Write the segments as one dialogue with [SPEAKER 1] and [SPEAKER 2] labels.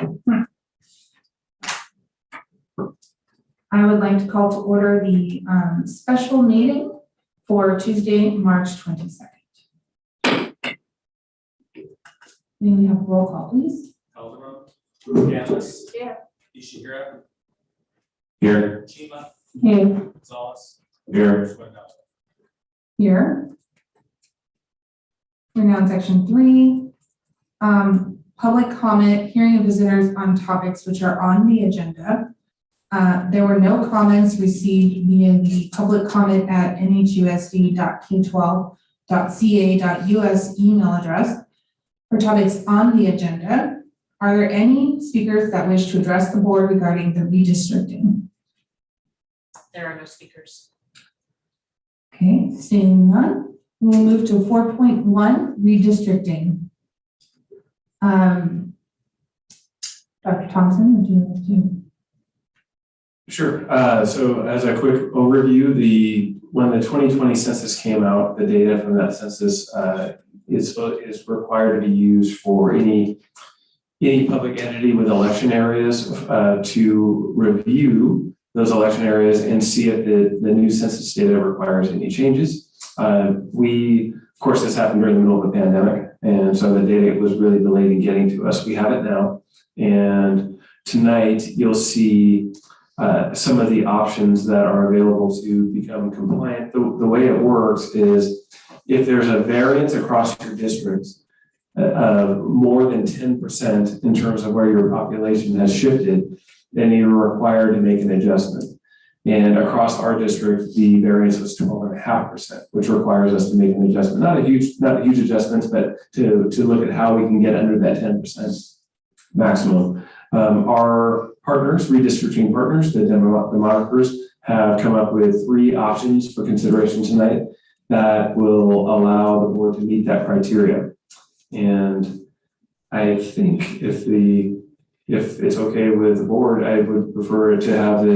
[SPEAKER 1] I would like to call to order the special meeting for Tuesday, March 22nd. May we have a roll call, please?
[SPEAKER 2] Alvarado-Niles.
[SPEAKER 1] Yeah.
[SPEAKER 2] Ishihira.
[SPEAKER 3] Here.
[SPEAKER 2] Chima.
[SPEAKER 1] Hey.
[SPEAKER 2] Gonzalez.
[SPEAKER 3] Here.
[SPEAKER 1] Here. We're now in section 3. Public comment, hearing of visitors on topics which are on the agenda. There were no comments received via the public comment at nhusd.k12.ca.us email address for topics on the agenda. Are there any speakers that wish to address the board regarding the redistricting?
[SPEAKER 4] There are no speakers.
[SPEAKER 1] Okay, seeing none, we'll move to 4.1 redistricting. Dr. Thompson, would you like to?
[SPEAKER 3] Sure. So as a quick overview, when the 2020 census came out, the data from that census is required to be used for any public entity with election areas to review those election areas and see if the new census data requires any changes. Of course, this happened during the middle of the pandemic, and so the data was really delayed in getting to us. We have it now, and tonight you'll see some of the options that are available to become compliant. The way it works is if there's a variance across your districts of more than 10% in terms of where your population has shifted, then you're required to make an adjustment. And across our district, the variance was 12.5%, which requires us to make an adjustment. Not a huge adjustment, but to look at how we can get under that 10% maximum. Our partners, redistricting partners, the demographers, have come up with 3 options for consideration tonight that will allow the board to meet that criteria. And I think if it's okay with the board, I would prefer to have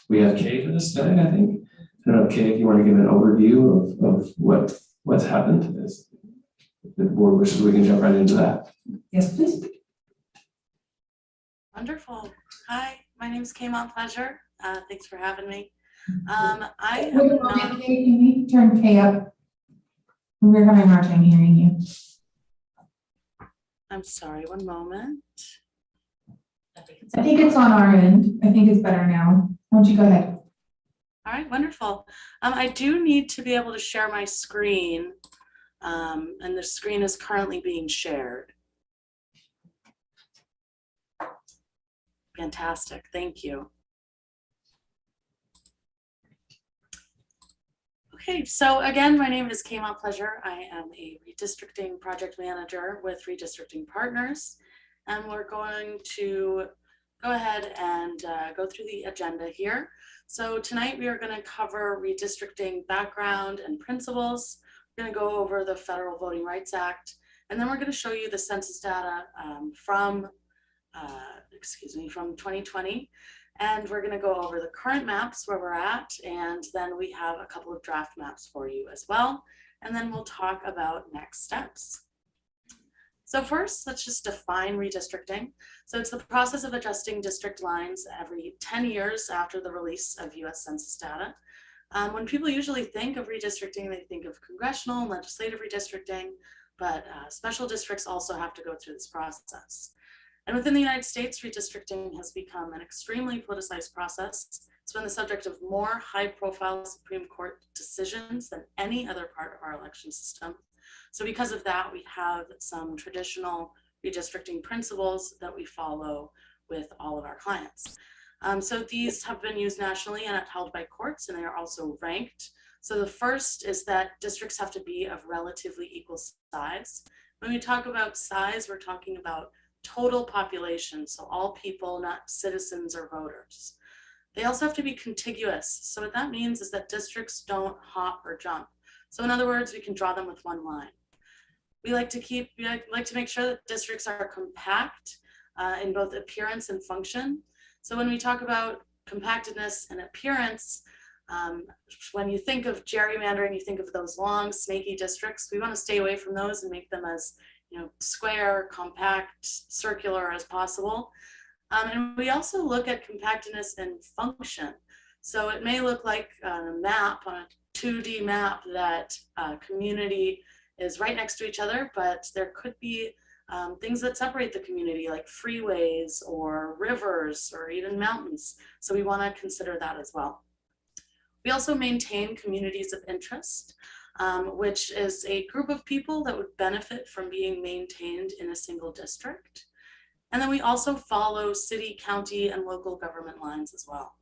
[SPEAKER 3] we have Kay for this tonight, I think. I don't know, Kay, if you want to give an overview of what's happened. If the board wishes, we can jump right into that.
[SPEAKER 1] Yes, please.
[SPEAKER 4] Wonderful. Hi, my name is Kay Pleasure. Thanks for having me.
[SPEAKER 1] Wait a moment, Kay, can you turn Kay up? We're having a hard time hearing you.
[SPEAKER 4] I'm sorry, one moment.
[SPEAKER 1] I think it's on our end. I think it's better now. Why don't you go ahead?
[SPEAKER 4] All right, wonderful. I do need to be able to share my screen, and the screen is currently being shared. Fantastic, thank you. Okay, so again, my name is Kay Pleasure. I am a redistricting project manager with Redistricting Partners, and we're going to go ahead and go through the agenda here. So tonight we are going to cover redistricting background and principles. We're going to go over the Federal Voting Rights Act, and then we're going to show you the census data from 2020. And we're going to go over the current maps where we're at, and then we have a couple of draft maps for you as well. And then we'll talk about next steps. So first, let's just define redistricting. So it's the process of adjusting district lines every 10 years after the release of US Census data. When people usually think of redistricting, they think of congressional and legislative redistricting, but special districts also have to go through this process. And within the United States, redistricting has become an extremely politicized process. It's been the subject of more high-profile Supreme Court decisions than any other part of our election system. So because of that, we have some traditional redistricting principles that we follow with all of our clients. So these have been used nationally and upheld by courts, and they are also ranked. So the first is that districts have to be of relatively equal size. When we talk about size, we're talking about total population, so all people, not citizens or voters. They also have to be contiguous. So what that means is that districts don't hop or jump. So in other words, we can draw them with one line. We like to make sure that districts are compact in both appearance and function. So when we talk about compactedness and appearance, when you think of gerrymandering, you think of those long, snaky districts. We want to stay away from those and make them as square, compact, circular as possible. And we also look at compactness and function. So it may look like a map, on a 2D map, that community is right next to each other, but there could be things that separate the community, like freeways or rivers or even mountains. So we want to consider that as well. We also maintain communities of interest, which is a group of people that would benefit from being maintained in a single district. And then we also follow city, county, and local government lines as well.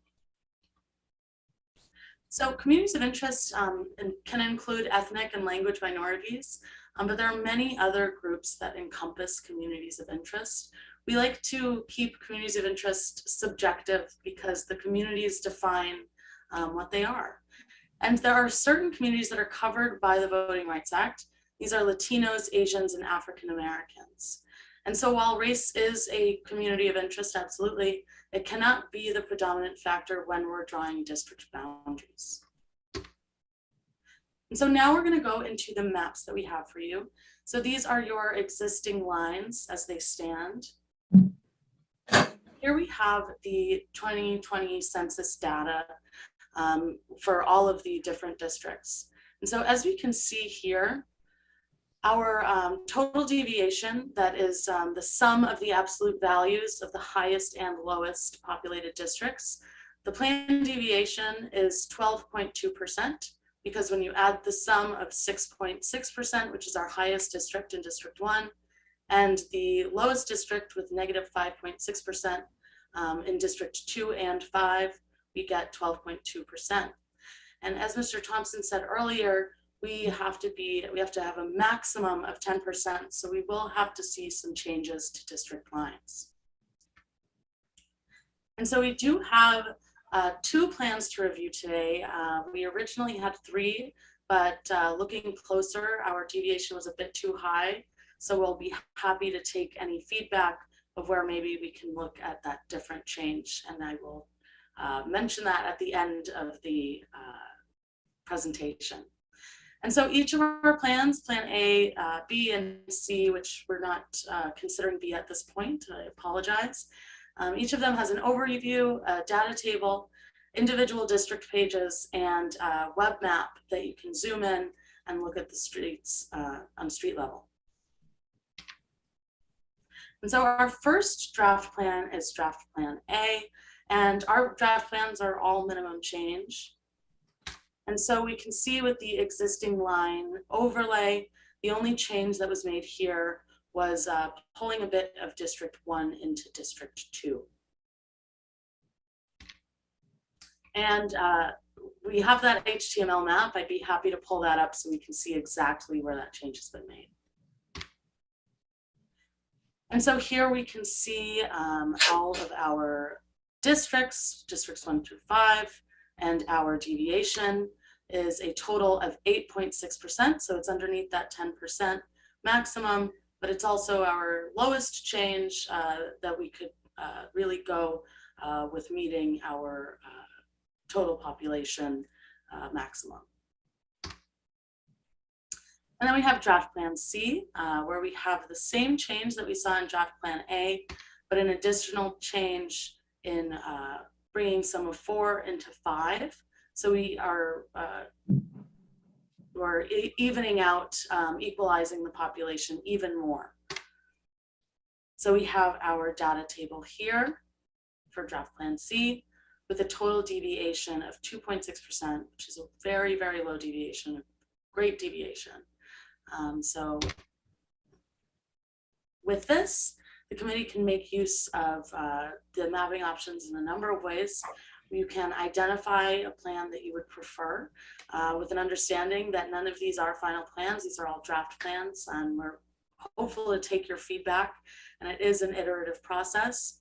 [SPEAKER 4] So communities of interest can include ethnic and language minorities, but there are many other groups that encompass communities of interest. We like to keep communities of interest subjective because the communities define what they are. And there are certain communities that are covered by the Voting Rights Act. These are Latinos, Asians, and African Americans. And so while race is a community of interest, absolutely, it cannot be the predominant factor when we're drawing district boundaries. And so now we're going to go into the maps that we have for you. So these are your existing lines as they stand. Here we have the 2020 census data for all of the different districts. And so as we can see here, our total deviation, that is the sum of the absolute values of the highest and lowest populated districts, the planned deviation is 12.2%, because when you add the sum of 6.6%, which is our highest district in District 1, and the lowest district with negative 5.6% in District 2 and 5, we get 12.2%. And as Mr. Thompson said earlier, we have to have a maximum of 10%, so we will have to see some changes to district lines. And so we do have 2 plans to review today. We originally had 3, but looking closer, our deviation was a bit too high. So we'll be happy to take any feedback of where maybe we can look at that different change. And I will mention that at the end of the presentation. And so each of our plans, Plan A, B, and C, which we're not considering B at this point, I apologize. Each of them has an overview, a data table, individual district pages, and a web map that you can zoom in and look at the streets on street level. And so our first draft plan is Draft Plan A, and our draft plans are all minimum change. And so we can see with the existing line overlay, the only change that was made here was pulling a bit of District 1 into District 2. And we have that HTML map. I'd be happy to pull that up so we can see exactly where that change has been made. And so here we can see all of our districts, Districts 1 through 5, and our deviation is a total of 8.6%. So it's underneath that 10% maximum, but it's also our lowest change that we could really go with meeting our total population maximum. And then we have Draft Plan C, where we have the same change that we saw in Draft Plan A, but an additional change in bringing sum of 4 into 5. So we are we're evening out, equalizing the population even more. So we have our data table here for Draft Plan C with a total deviation of 2.6%, which is a very, very low deviation, great deviation. So with this, the committee can make use of the mapping options in a number of ways. You can identify a plan that you would prefer with an understanding that none of these are final plans. These are all draft plans, and we're hopeful to take your feedback, and it is an iterative process.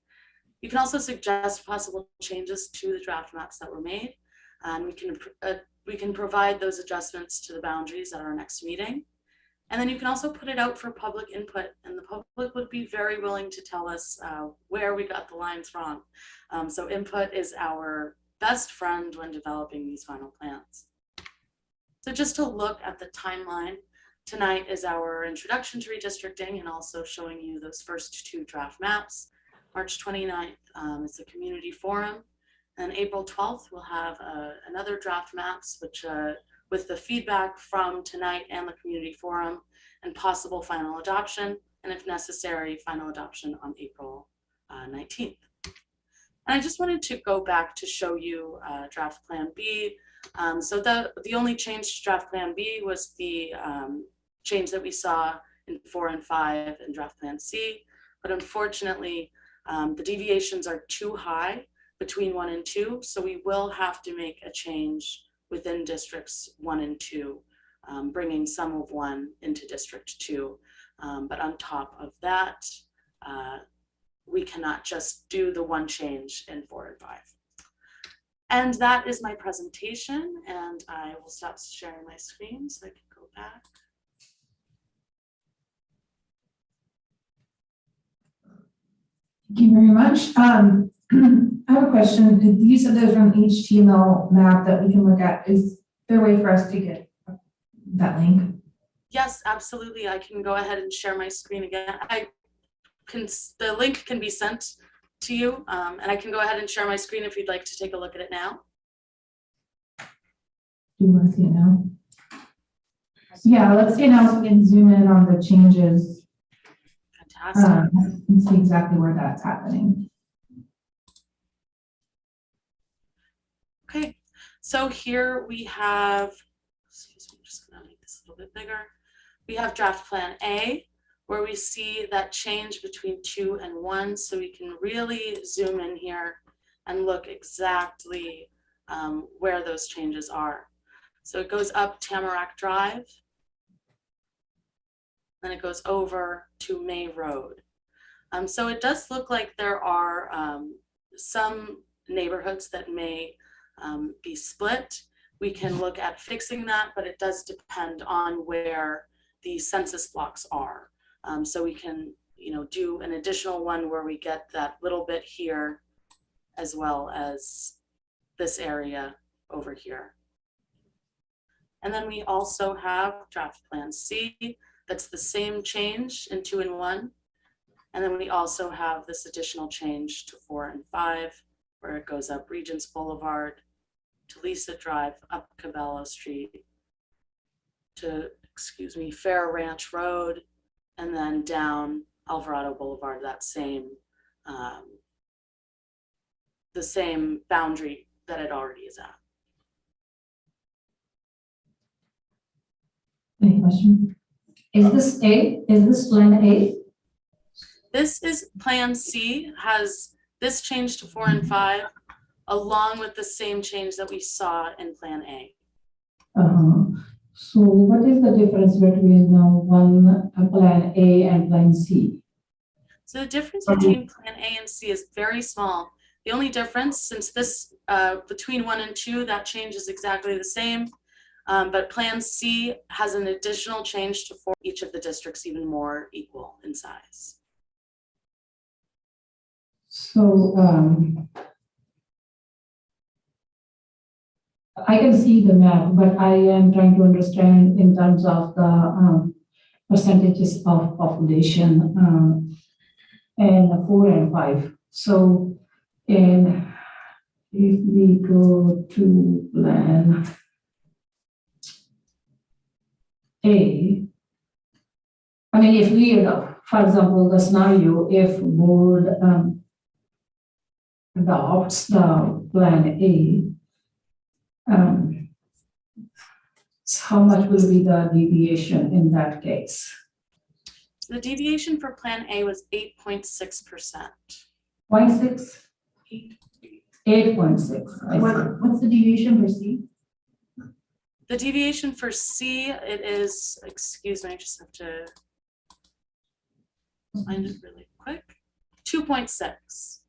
[SPEAKER 4] You can also suggest possible changes to the draft maps that were made, and we can provide those adjustments to the boundaries at our next meeting. And then you can also put it out for public input, and the public would be very willing to tell us where we got the lines wrong. So input is our best friend when developing these final plans. So just to look at the timeline, Tonight is our introduction to redistricting and also showing you those first two draft maps. March 29th is the community forum, and April 12th we'll have another draft maps, which with the feedback from tonight and the community forum and possible final adoption, and if necessary, final adoption on April 19th. And I just wanted to go back to show you draft plan B. So the only change to draft plan B was the change that we saw in 4 and 5 in draft plan C, but unfortunately the deviations are too high between 1 and 2, so we will have to make a change within districts 1 and 2, bringing some of 1 into district 2. But on top of that, we cannot just do the one change in 4 and 5. And that is my presentation, and I will stop sharing my screen so I can go back.
[SPEAKER 1] Thank you very much. I have a question. You said there's an HTML map that we can look at. Is there a way for us to get that link?
[SPEAKER 4] Yes, absolutely. I can go ahead and share my screen again. The link can be sent to you, and I can go ahead and share my screen if you'd like to take a look at it now.
[SPEAKER 1] Do you want to see it now? Yeah, let's see it now so we can zoom in on the changes
[SPEAKER 4] Fantastic.
[SPEAKER 1] and see exactly where that's happening.
[SPEAKER 4] Okay, so here we have, excuse me, I'm just gonna make this a little bit bigger. We have draft plan A, where we see that change between 2 and 1. So we can really zoom in here and look exactly where those changes are. So it goes up Tamarack Drive, then it goes over to May Road. So it does look like there are some neighborhoods that may be split. We can look at fixing that, but it does depend on where the census blocks are. So we can, do an additional one where we get that little bit here, as well as this area over here. And then we also have draft plan C. That's the same change in 2 and 1. And then we also have this additional change to 4 and 5, where it goes up Regents Boulevard to Lisa Drive, up Cabello Street to, Fair Ranch Road, and then down Alvarado Boulevard, that same, the same boundary that it already is at.
[SPEAKER 1] Any question? Is this plan A?
[SPEAKER 4] This is plan C, has this change to 4 and 5, along with the same change that we saw in plan A.
[SPEAKER 5] So what is the difference between plan A and plan C?
[SPEAKER 4] So the difference between plan A and C is very small. The only difference, since this between 1 and 2, that change is exactly the same, but plan C has an additional change to 4, each of the districts even more equal in size.
[SPEAKER 5] So I can see the map, but I am trying to understand in terms of the percentages of population and 4 and 5. So, if we go to plan A, I mean, if we, for example, the scenario, if board adopts the plan A, how much will be the deviation in that case?
[SPEAKER 4] So the deviation for plan A was 8.6%.
[SPEAKER 5] 0.6? 8.6.
[SPEAKER 1] What's the deviation for C?
[SPEAKER 4] The deviation for C, it is, excuse me, I just have to find it really quick. 2.6.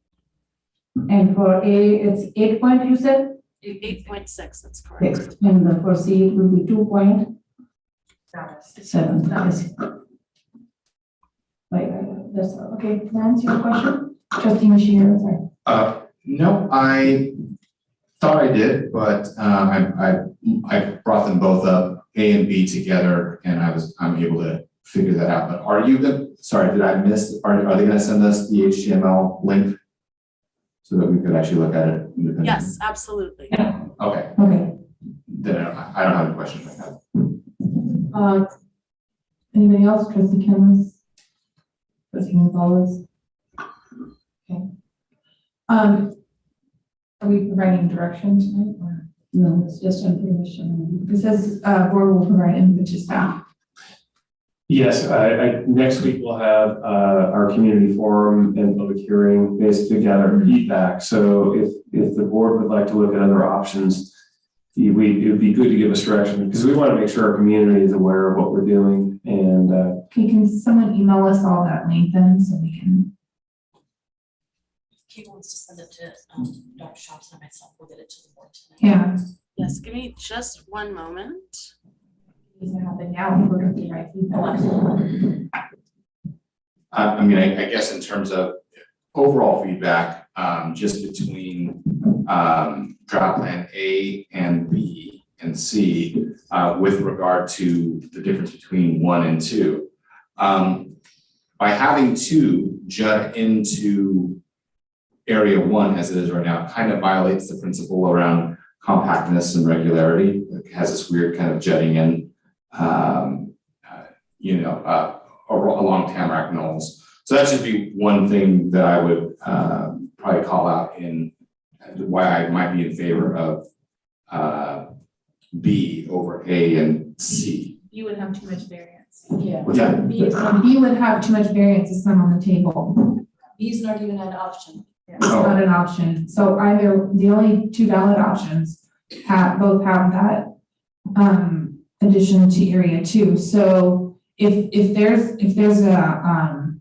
[SPEAKER 5] And for A, it's 8 point, you said?
[SPEAKER 4] 8.6, that's correct.
[SPEAKER 5] 6. And for C, it will be 2.7. Right, that's okay. Can I answer your question? Trustee Machine, sorry.
[SPEAKER 6] No, I thought I did, but I brought them both up A and B together, and I'm able to figure that out. But are you sorry, did I miss? Are they going to send us the HTML link so that we could actually look at it independently?
[SPEAKER 4] Yes, absolutely.
[SPEAKER 6] Okay.
[SPEAKER 1] Okay.
[SPEAKER 6] Then I don't have any questions right now.
[SPEAKER 1] Anybody else? Trustee Camus? Trustee Gonzalez? Okay. Are we providing direction tonight or?
[SPEAKER 5] No, it's just information.
[SPEAKER 1] It says, board will provide input to staff.
[SPEAKER 3] Yes, next week we'll have our community forum and public hearing basically gather feedback. So if the board would like to look at other options, it would be good to give us direction because we want to make sure our community is aware of what we're doing. And
[SPEAKER 1] Can someone email us all that link then so we can?
[SPEAKER 7] Kate wants to send it to Dr. Shops and myself. We'll get it to the board tonight.
[SPEAKER 1] Yeah.
[SPEAKER 4] Yes, give me just one moment.
[SPEAKER 1] Needs to happen now. We're going to write feedback.
[SPEAKER 6] I mean, I guess in terms of overall feedback, just between draft plan A and B and C, with regard to the difference between 1 and 2. By having 2 jut into area 1 as it is right now, it kind of violates the principle around compactness and regularity. It has this weird kind of jutting in, along Tamarack Knolls. So that should be one thing that I would probably call out in why I might be in favor of B over A and C.
[SPEAKER 1] You would have too much variance.
[SPEAKER 5] Yeah.
[SPEAKER 6] What's that?
[SPEAKER 5] B is
[SPEAKER 1] B would have too much variance. It's not on the table.
[SPEAKER 7] B is not even an option.
[SPEAKER 1] It's not an option. So either the only 2 valid options both have that addition to area 2. So if there's a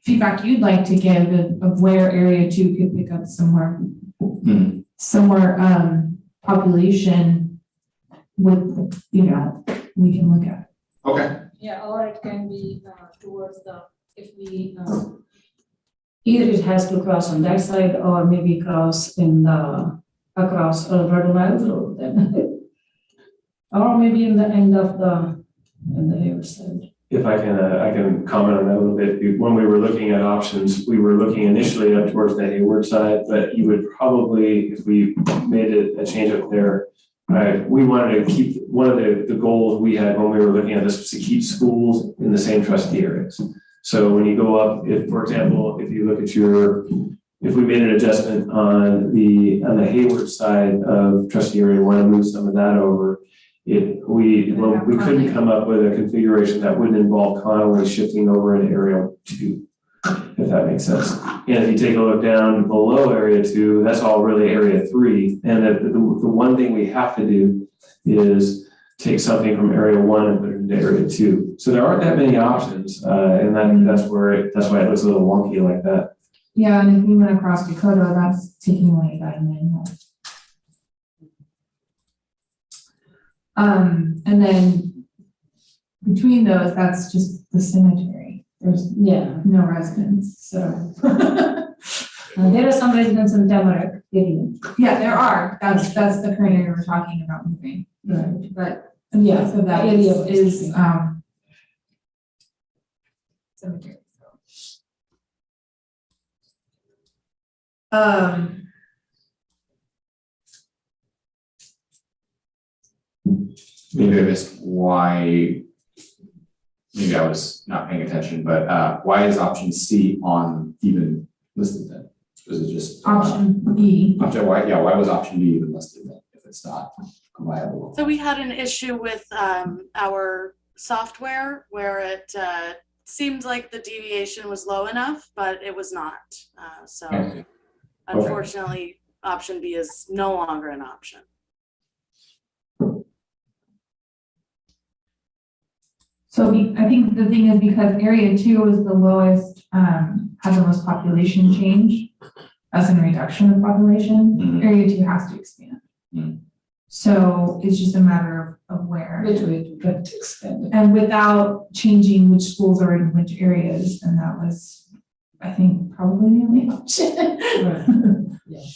[SPEAKER 1] feedback you'd like to give of where area 2 could pick up somewhere population with, we can look at.
[SPEAKER 6] Okay.
[SPEAKER 5] Yeah, or it can be towards if we, either it has to cross on that side or maybe cross across Alvarado-Niles Road then. Or maybe in the end of the other side.
[SPEAKER 3] if I can comment on that a little bit. When we were looking at options, we were looking initially up towards the Hayward side, but you would probably, if we made a change up there, we wanted to keep, one of the goals we had when we were looking at this was to keep schools in the same trustee areas. So when you go up, if, for example, if you look at if we made an adjustment on the Hayward side of trustee area, want to move some of that over, we couldn't come up with a configuration that wouldn't involve Conway shifting over in area 2, if that makes sense. And if you take a look down below area 2, that's all really area 3. And the one thing we have to do is take something from area 1 and put it into area 2. So there aren't that many options, and that's why it looks a little wonky like that.
[SPEAKER 1] Yeah, and if we went across Dakota, that's taking away that manual. And then between those, that's just the cemetery. There's no residents, so.
[SPEAKER 5] There are some residents in Tamarack area.
[SPEAKER 1] Yeah, there are. That's the current area we're talking about moving.
[SPEAKER 5] Right.
[SPEAKER 1] But
[SPEAKER 5] Yeah,
[SPEAKER 1] so that
[SPEAKER 5] area
[SPEAKER 1] is cemetery.
[SPEAKER 6] Maybe I missed why, maybe I was not paying attention, but why is option C even listed then? Was it just?
[SPEAKER 1] Option B.
[SPEAKER 6] Why was option B even listed then if it's not viable?
[SPEAKER 4] So we had an issue with our software where it seemed like the deviation was low enough, but it was not. So
[SPEAKER 6] Okay.
[SPEAKER 4] unfortunately, option B is no longer an option.
[SPEAKER 1] So I think the thing is because area 2 is the lowest, has the most population change as in reduction of population,
[SPEAKER 6] Mhm.
[SPEAKER 1] area 2 has to expand.
[SPEAKER 6] Mhm.
[SPEAKER 1] So it's just a matter of where.
[SPEAKER 5] Which way to try to expand it.
[SPEAKER 1] And without changing which schools are in which areas, and that was, I think, probably the only option.
[SPEAKER 5] Right. Yeah.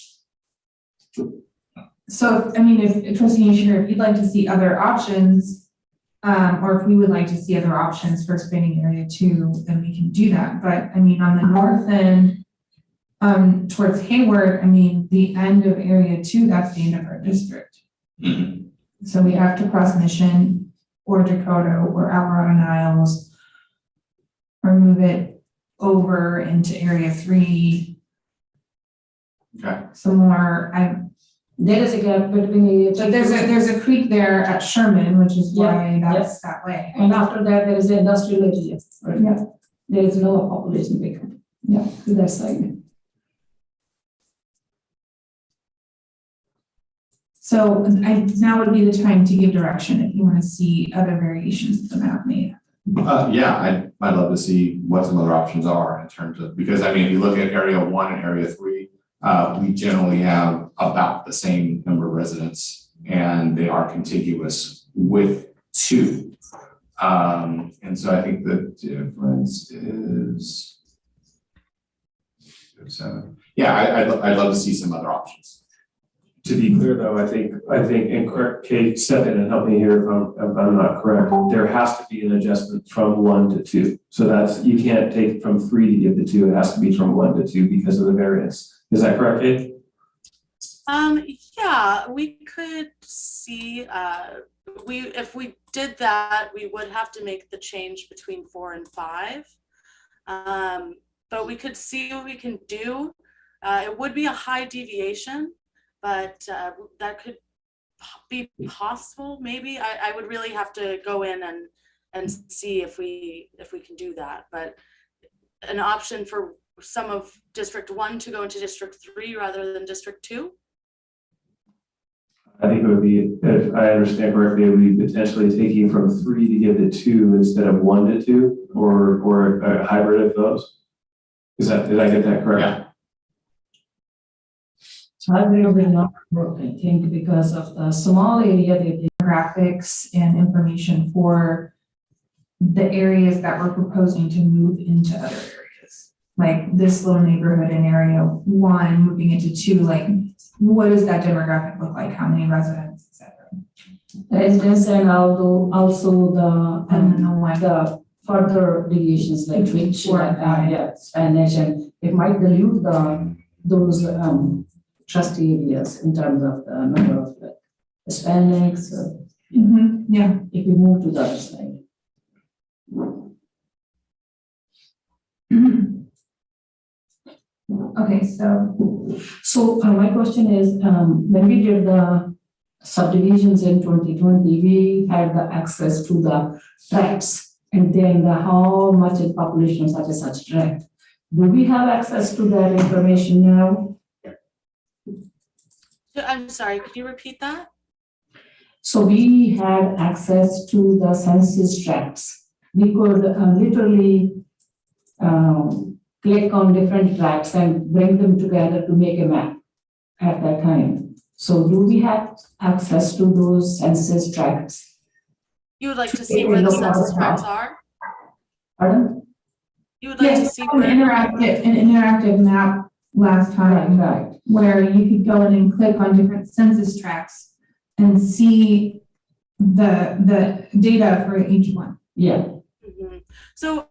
[SPEAKER 1] So, I mean, if Trustee Nishiger, if you'd like to see other options, Or if we would like to see other options for expanding area 2, then we can do that. But I mean, on the north end, towards Hayward, I mean, the end of area 2, that's the end of our district.
[SPEAKER 6] Mhm.
[SPEAKER 1] So we have to cross Mission or Dakota or Alvarado-Niles or move it over into area 3.
[SPEAKER 6] Okay.
[SPEAKER 1] Some more,
[SPEAKER 5] There is a gap between area.
[SPEAKER 1] but there's a creek there at Sherman, which is why that's that way.
[SPEAKER 5] And after that, there is an industrial area. Right?
[SPEAKER 1] Yeah.
[SPEAKER 5] There is no population pickup. Yeah, to that side.
[SPEAKER 1] So now would be the time to give direction if you want to see other variations of the map made.
[SPEAKER 6] Yeah, I'd love to see what some other options are in terms of, because I mean, if you look at area 1 and area 3, we generally have about the same number of residents and they are contiguous with 2. And so I think the difference is 7. Yeah, I'd love to see some other options.
[SPEAKER 3] To be clear though, I think, and correct, Kate, step in and help me here if I'm not correct, there has to be an adjustment from 1 to 2. So that's, you can't take from 3 to give to 2, it has to be from 1 to 2 because of the variance. Is that correct, Kate?
[SPEAKER 4] Yeah, we could see, if we did that, we would have to make the change between 4 and 5. But we could see what we can do. It would be a high deviation, but that could be possible, maybe. I would really have to go in and see if we can do that. But an option for some of District 1 to go into District 3 rather than District 2?
[SPEAKER 3] I think it would be, if I understand correctly, it would be potentially taking from 3 to give to 2 instead of 1 to 2, or a hybrid of those. Did I get that correct?
[SPEAKER 6] Yeah.
[SPEAKER 5] So I will not work, I think, because of the small area, the
[SPEAKER 1] Graphics and information for the areas that we're proposing to move into other areas. Like this little neighborhood in area 1, moving into 2, like what does that demographic look like? How many residents, et cetera?
[SPEAKER 5] residents and also the,
[SPEAKER 1] And then the one.
[SPEAKER 5] the further deviations like which,
[SPEAKER 1] Or,
[SPEAKER 5] Spanish, and it might dilute those trust areas in terms of the number of Hispanics,
[SPEAKER 1] Yeah.
[SPEAKER 5] if we move to the other side.
[SPEAKER 1] Okay, so
[SPEAKER 5] My question is, when we did the subdivisions in 2020, we had the access to the tracts and then how much in population such as such tract. Do we have access to that information now?
[SPEAKER 4] I'm sorry, could you repeat that?
[SPEAKER 5] So we had access to the census tracts. We could literally click on different tracts and bring them together to make a map at that time. So do we have access to those census tracts?
[SPEAKER 4] You would like to see where the census tracts are?
[SPEAKER 5] Pardon?
[SPEAKER 4] You would like to
[SPEAKER 1] yes,
[SPEAKER 4] see
[SPEAKER 1] an
[SPEAKER 4] where?
[SPEAKER 1] interactive map last time.
[SPEAKER 5] Right.
[SPEAKER 1] Where you could go in and click on different census tracts and see the data for each one.
[SPEAKER 5] Yeah.
[SPEAKER 4] Mhm. So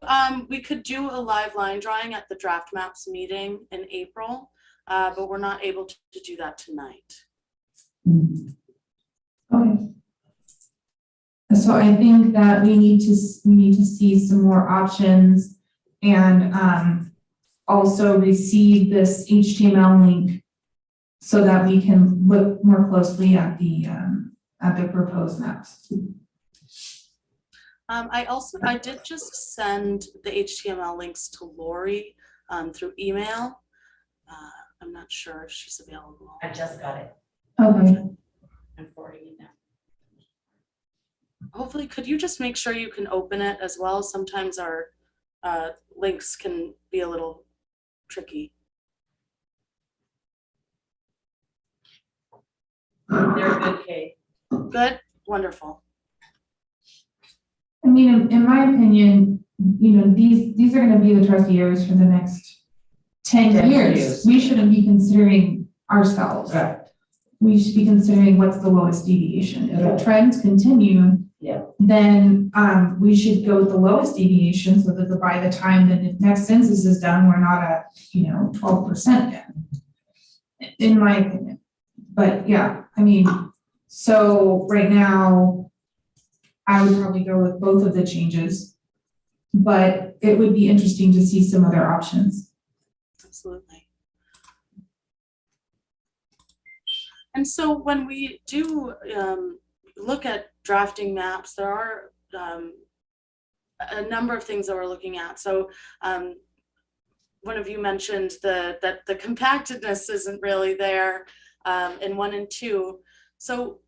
[SPEAKER 4] we could do a live line drawing at the draft maps meeting in April, but we're not able to do that tonight.
[SPEAKER 1] Okay. So I think that we need to see some more options and also receive this HTML link so that we can look more closely at the proposed maps.
[SPEAKER 4] I did just send the HTML links to Lori through email. I'm not sure if she's available.
[SPEAKER 7] I just got it.
[SPEAKER 1] Okay.
[SPEAKER 7] I'm forwarding it now.
[SPEAKER 4] Hopefully, could you just make sure you can open it as well? Sometimes our links can be a little tricky.
[SPEAKER 7] They're good, Kate.
[SPEAKER 4] Good, wonderful.
[SPEAKER 1] I mean, in my opinion, you know, these are going to be the trust years for the next 10 years. We shouldn't be considering ourselves.
[SPEAKER 5] Right.
[SPEAKER 1] We should be considering what's the lowest deviation. If
[SPEAKER 5] Right.
[SPEAKER 1] the trends continue,
[SPEAKER 5] Yeah.
[SPEAKER 1] then we should go with the lowest deviation so that by the time the next census is done, we're not at, 12% down, in my opinion. But yeah, I mean, so right now, I would probably go with both of the changes, but it would be interesting to see some other options.
[SPEAKER 4] Absolutely. And so when we do look at drafting maps, there are a number of things that we're looking at. So one of you mentioned that the compactedness isn't really there in 1 and 2. So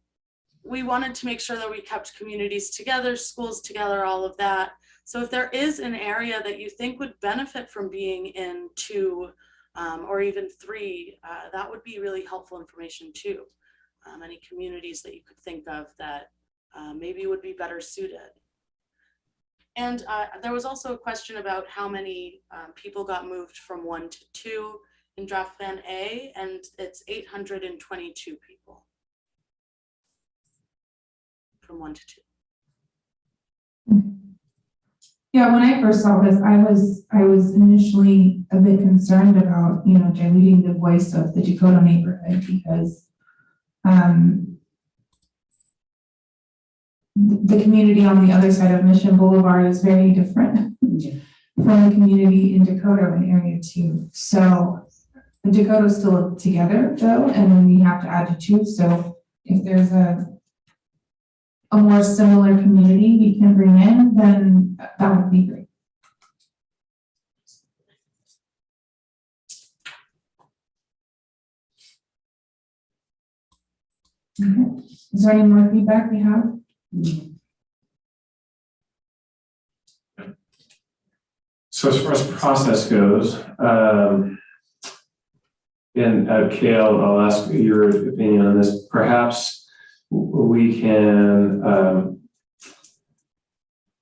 [SPEAKER 4] we wanted to make sure that we kept communities together, schools together, all of that. So if there is an area that you think would benefit from being in 2 or even 3, that would be really helpful information too. Any communities that you could think of that maybe would be better suited. And there was also a question about how many people got moved from 1 to 2 in draft plan A, and it's 822 people from 1 to 2.
[SPEAKER 1] Yeah, when I first saw this, I was initially a bit concerned about, diluting the voice of the Dakota neighborhood because the community on the other side of Mission Boulevard is very different from the community in Dakota in area 2. So Dakota's still together though, and then we have to add to 2. So if there's a more similar community we can bring in, then that would be great. Okay. Is there any more feedback we have?
[SPEAKER 3] So as far as process goes, and Kale, I'll ask your opinion on this. Perhaps we can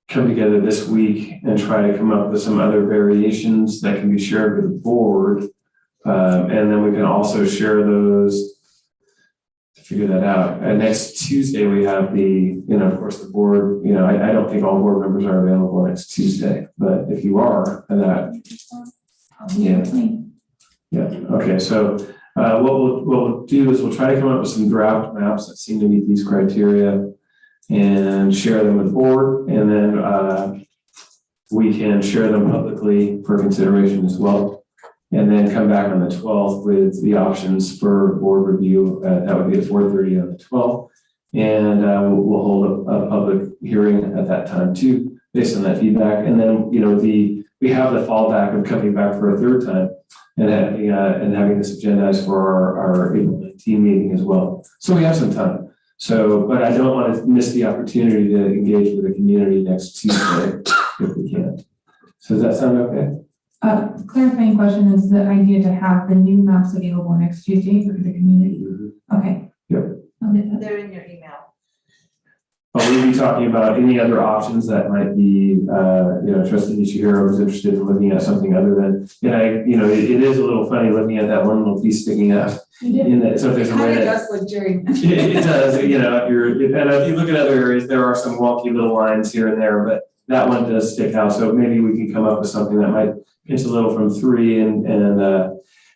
[SPEAKER 3] come together this week and try to come up with some other variations that can be shared with the board. And then we can also share those to figure that out. And next Tuesday, we have the, of course, the board, I don't think all board members are available next Tuesday, but if you are, then yeah. Okay. So what we'll do is we'll try to come up with some draft maps that seem to meet these criteria and share them with the board. And then we can share them publicly for consideration as well. And then come back on the 12th with the options for board review. That would be at 4:30 on the 12th. And we'll hold a public hearing at that time too, based on that feedback. And then, we have the fallback of coming back for a third time and having this agendized for our April 19 meeting as well. So we have some time. So, but I don't want to miss the opportunity to engage with the community next Tuesday if we can. So does that sound okay?
[SPEAKER 1] Clarifying question, is the idea to have the new maps available next Tuesday for the community?
[SPEAKER 3] Mm-hmm.
[SPEAKER 1] Okay.
[SPEAKER 3] Yep.
[SPEAKER 8] They're in your email.
[SPEAKER 3] We'll be talking about any other options that might be, Trustee Nishihiro was interested in looking at something other than, it is a little funny looking at that one little piece sticking out. In that, so if there's a way
[SPEAKER 1] It
[SPEAKER 3] that
[SPEAKER 1] does look gerrymandered.
[SPEAKER 3] it does, if you look at other areas, there are some wonky little lines here and there, but that one does stick out. So maybe we can come up with something that might pinch a little from 3 and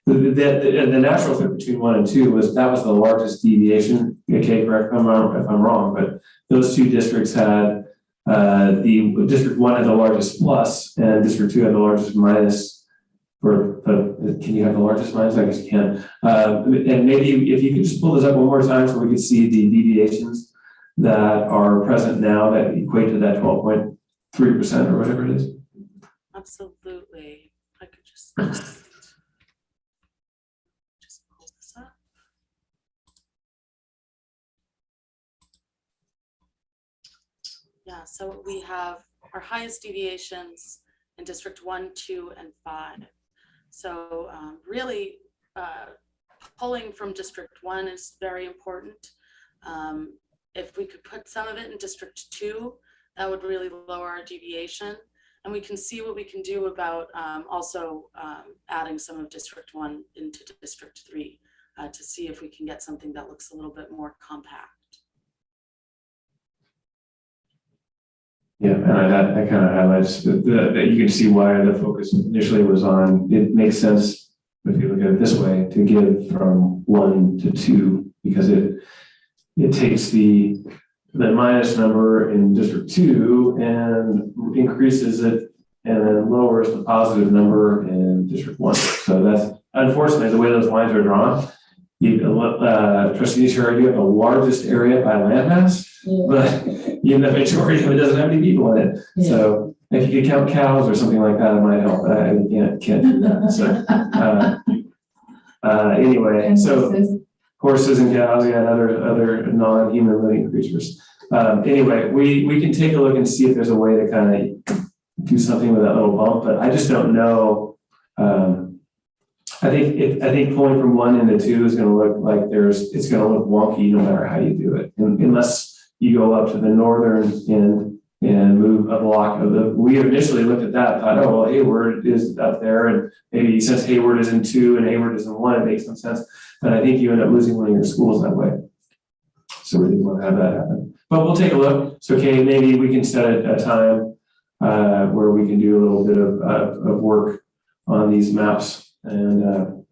[SPEAKER 3] the natural fit between 1 and 2 was the largest deviation. Okay, correct if I'm wrong, but those 2 districts had the District 1 had the largest plus and District 2 had the largest minus. Can you have the largest minus? I guess you can. And maybe if you could just pull this up one more time so we can see the deviations that are present now that equate to that 12.3% or whatever it is.
[SPEAKER 4] Absolutely. I could just pull this up. Yeah, so we have our highest deviations in District 1, 2, and 5. So really pulling from District 1 is very important. If we could put some of it in District 2, that would really lower our deviation. And we can see what we can do about also adding some of District 1 into District 3 to see if we can get something that looks a little bit more compact.
[SPEAKER 3] Yeah, and that kind of highlights that you can see why the focus initially was on, it makes sense if you look at it this way, to give from 1 to 2, because it takes the minus number in District 2 and increases it and then lowers the positive number in District 1. So that's unfortunately the way those lines are drawn. Trustee Nishira, you have the largest area by landmass, but even the majority of it doesn't have any people in it.
[SPEAKER 5] Yeah.
[SPEAKER 3] So if you could count cows or something like that, it might help. I can't do that. So anyway,
[SPEAKER 1] And
[SPEAKER 3] so
[SPEAKER 1] horses.
[SPEAKER 3] horses and cows, yeah, and other non-human living creatures. Anyway, we can take a look and see if there's a way to kind of do something with that little bump, but I just don't know. I think pulling from 1 into 2 is going to look like it's going to look wonky no matter how you do it, unless you go up to the northern end and move a block of the. We initially looked at that, thought, oh well, Hayward is up there, and maybe since Hayward is in 2 and Hayward is in 1, it makes some sense. But I think you end up losing one of your schools that way. So we didn't want to have that happen. But we'll take a look. So okay, maybe we can set a time where we can do a little bit of work on these maps and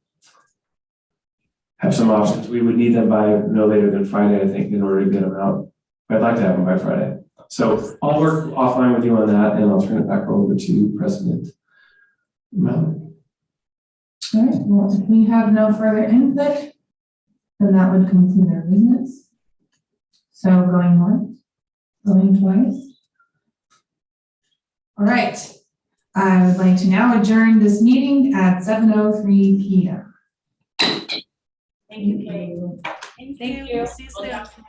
[SPEAKER 3] have some options. We would need them by no later than Friday, I think, in order to get them out. I'd like to have them by Friday. So I'll work offline with you on that, and I'll turn it back over to President Mallory.
[SPEAKER 1] All right, well, if we have no further input, then that would conclude our business. So going once, going twice. All right, I would like to now adjourn this meeting at 7:03 p.m.
[SPEAKER 7] Thank you, Kate.
[SPEAKER 4] Thank you. See you soon.